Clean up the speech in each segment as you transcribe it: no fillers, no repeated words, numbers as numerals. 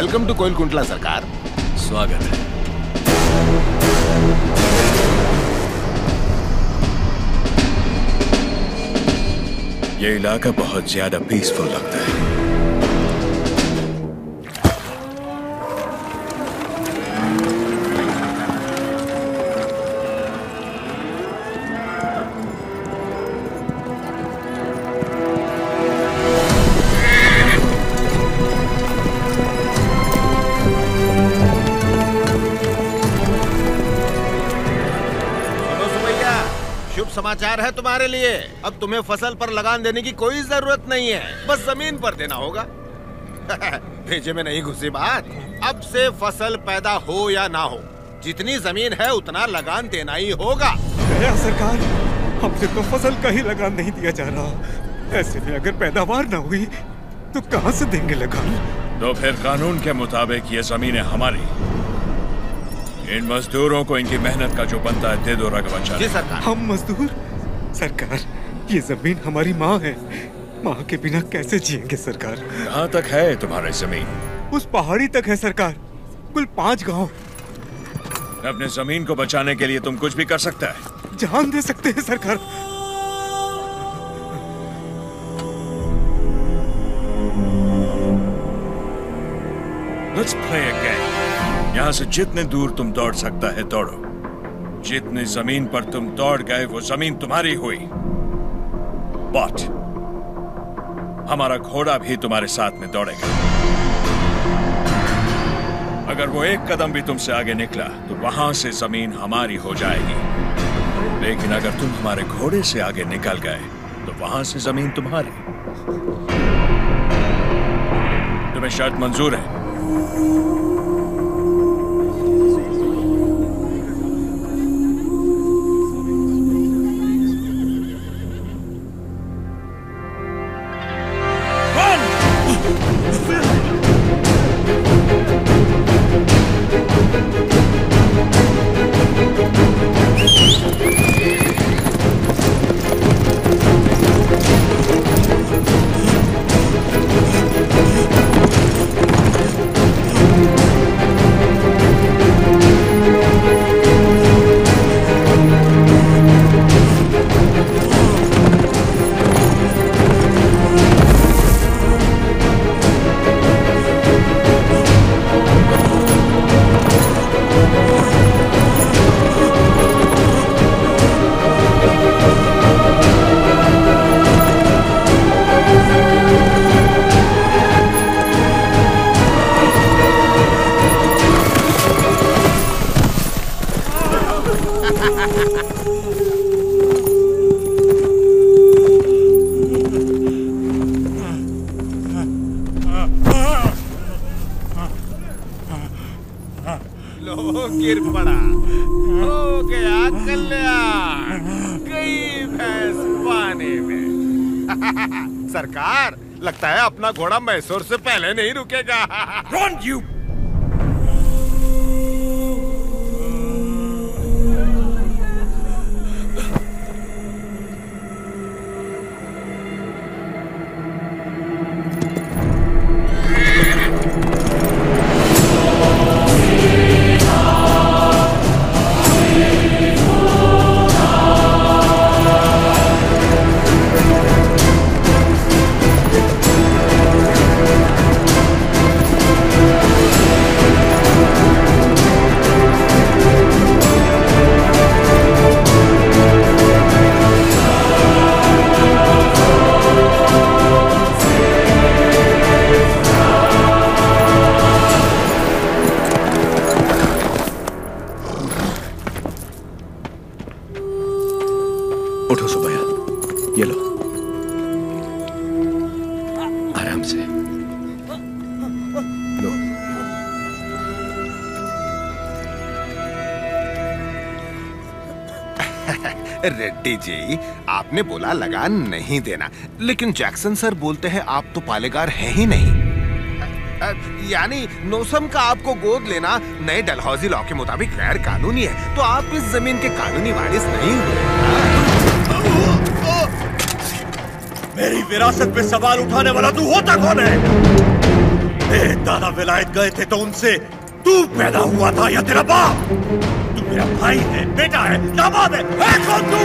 Welcome to कोइलकुंटला सरकार। स्वागत है। ये इलाका बहुत ज्यादा पीसफुल लगता है। समाचार है तुम्हारे लिए। अब तुम्हें फसल पर लगान देने की कोई जरूरत नहीं है, बस जमीन पर देना होगा। भेजे में नहीं घुसी बात। अब से फसल पैदा हो या ना हो, जितनी जमीन है उतना लगान देना ही होगा। सरकार, हमसे तो फसल का ही लगान नहीं दिया जा रहा। ऐसे में अगर पैदावार ना हुई तो कहां से देंगे लगान? तो फिर कानून के मुताबिक ये जमीन है हमारी। इन मजदूरों को इनकी मेहनत का जो बनता है दे दो रघुवंश। जी सरकार। हम मजदूर? सरकार, ये जमीन हमारी माँ है। माँ के बिना कैसे जिएंगे सरकार? कहाँ तक है तुम्हारी जमीन? उस पहाड़ी तक है सरकार, कुल 5 गांव। अपने जमीन को बचाने के लिए तुम कुछ भी कर सकता है। जान दे सकते हैं सरकार। Let's play a game. यहाँ से जितने दूर तुम दौड़ सकता है दौड़ो। जितनी जमीन पर तुम दौड़ गए वो जमीन तुम्हारी हुई। बट हमारा घोड़ा भी तुम्हारे साथ में दौड़ेगा। अगर वो एक कदम भी तुमसे आगे निकला तो वहां से जमीन हमारी हो जाएगी। लेकिन अगर तुम हमारे घोड़े से आगे निकल गए तो वहां से जमीन तुम्हारी। तुम्हें शर्त मंजूर है? गिर पड़ा, हो गया कल्याण, गई भैंस पानी में। सरकार, लगता है अपना घोड़ा मैसूर से पहले नहीं रुकेगा। Run, you! उठो सुबैया, ये लो, आराम से लो। रेड्डी जी, आपने बोला लगान नहीं देना, लेकिन जैक्सन सर बोलते हैं आप तो पालेगार हैं ही नहीं। यानी नोसम का आपको गोद लेना नए डलहौजी लॉ के मुताबिक गैर कानूनी है, तो आप इस जमीन के कानूनी वारिस नहीं हुए। मेरी विरासत पे सवाल उठाने वाला तू होता कौन है? दादा विलायत गए थे तो उनसे तू पैदा हुआ था या तेरा बाप? तू मेरा भाई है, बेटा है, दामाद है कौन तू?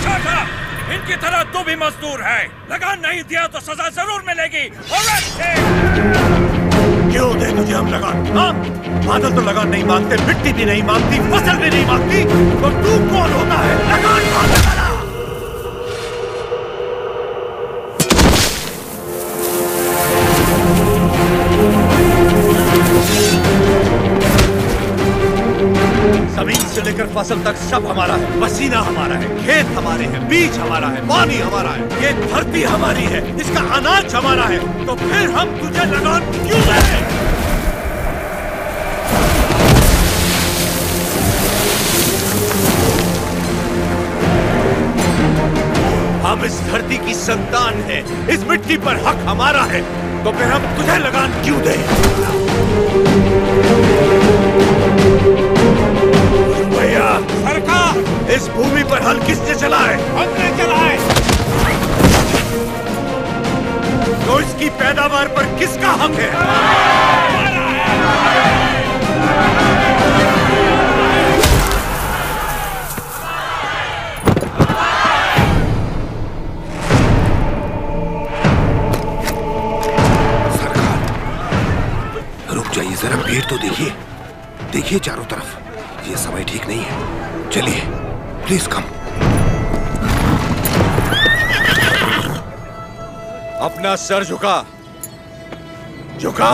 Shut up! इनकी तरह तू भी मजदूर है। लगान नहीं दिया तो सजा जरूर मिलेगी। क्यों दे तुझे हम लगान? हाँ? बादल तो लगान नहीं मांगते, मिट्टी भी नहीं मांगती, फसल भी नहीं मांगती, तो तू कौन होता है लगान मांगने वाला? जमीन से लेकर फसल तक सब हमारा है। पसीना हमारा है, खेत हमारे हैं, बीज हमारा है, पानी हमारा है, ये धरती हमारी है, इसका अनाज हमारा है। तो फिर हम तुझे लगान क्यों दें? हम इस धरती की संतान हैं, इस मिट्टी पर हक हमारा है, तो फिर हम तुझे लगान क्यों दें? भैया सरकार, इस भूमि पर हल किसने चलाए? हमने चलाए। तो इसकी पैदावार पर किसका हक है? जरा भीड़ तो देखिए, देखिए चारों तरफ, ये समय ठीक नहीं है। चलिए प्लीज कम। अपना सर झुका, झुका।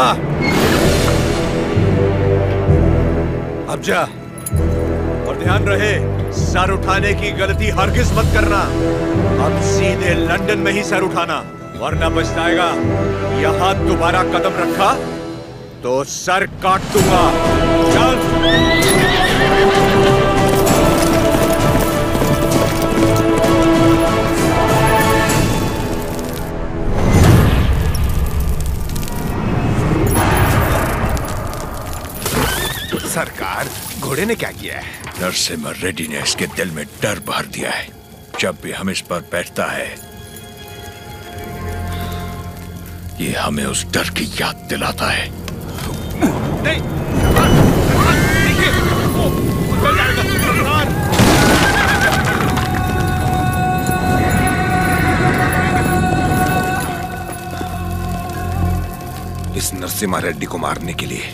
अब जा, और ध्यान रहे सर उठाने की गलती हरगिज मत करना। अब सीधे लंदन में ही सर उठाना, वरना पछताएगा। यहां दोबारा कदम रखा तो सर काट दूंगा। चल। सरकार, घोड़े ने क्या किया है? नरसिम्हा रेड्डी ने इसके दिल में डर भर दिया है। जब भी हम इस पर बैठता है, ये हमें उस डर की याद दिलाता है। नहीं, इस नरसिम्हा रेड्डी को मारने के लिए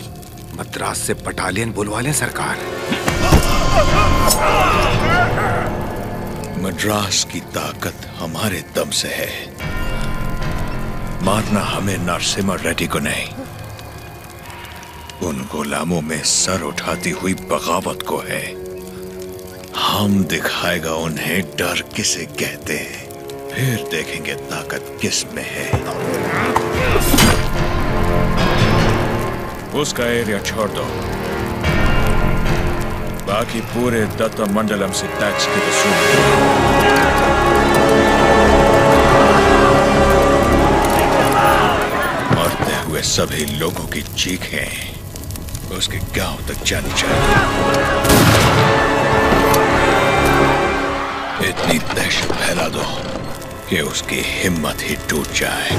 मद्रास से बटालियन बुलवा लें सरकार। मद्रास की ताकत हमारे दम से है। मारना हमें नरसिम्हा रेड्डी को नहीं, उन गुलामों में सर उठाती हुई बगावत को है। हम दिखाएगा उन्हें डर किसे कहते हैं, फिर देखेंगे ताकत किस में है। उसका एरिया छोड़ दो, बाकी पूरे दत्ता मंडलम से टैक्स की वसूली। मरते हुए सभी लोगों की चीखें उसके गांव तक जानी चाहिए। इतनी दहशत फैला दो कि उसकी हिम्मत ही टूट जाए।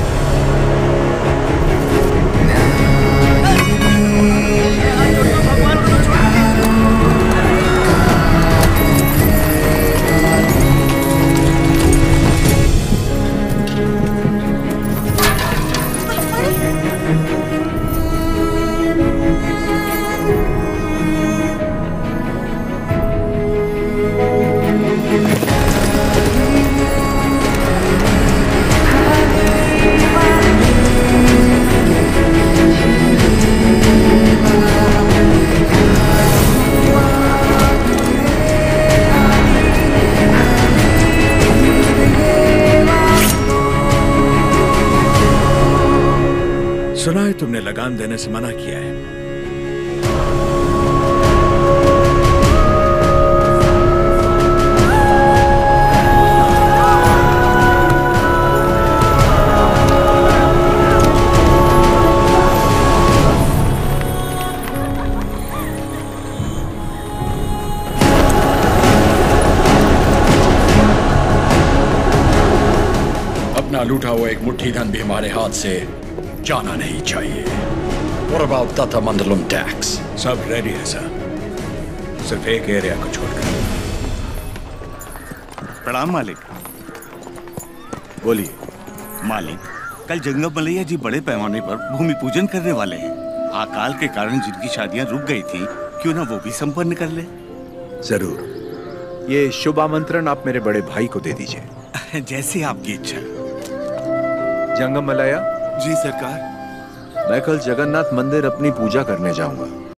सुना है तुमने लगान देने से मना किया है। अपना लूटा हुआ एक मुट्ठी धन भी हमारे हाथ से जाना नहीं चाहिए। What about Dattamandalam tax? सब रेडी है सर, सिर्फ एक एरिया को छोड़कर। प्रणाम मालिक। बोलिए। मालिक, कल जंगम मलैया जी बड़े पैमाने पर भूमि पूजन करने वाले हैं। अकाल के कारण जिनकी शादियां रुक गई थी, क्यों ना वो भी संपन्न कर ले। जरूर। ये शुभ आमंत्रण आप मेरे बड़े भाई को दे दीजिए। जैसे आपकी इच्छा। जंगम मलैया। जी सरकार। मैं कल जगन्नाथ मंदिर अपनी पूजा करने जाऊंगा।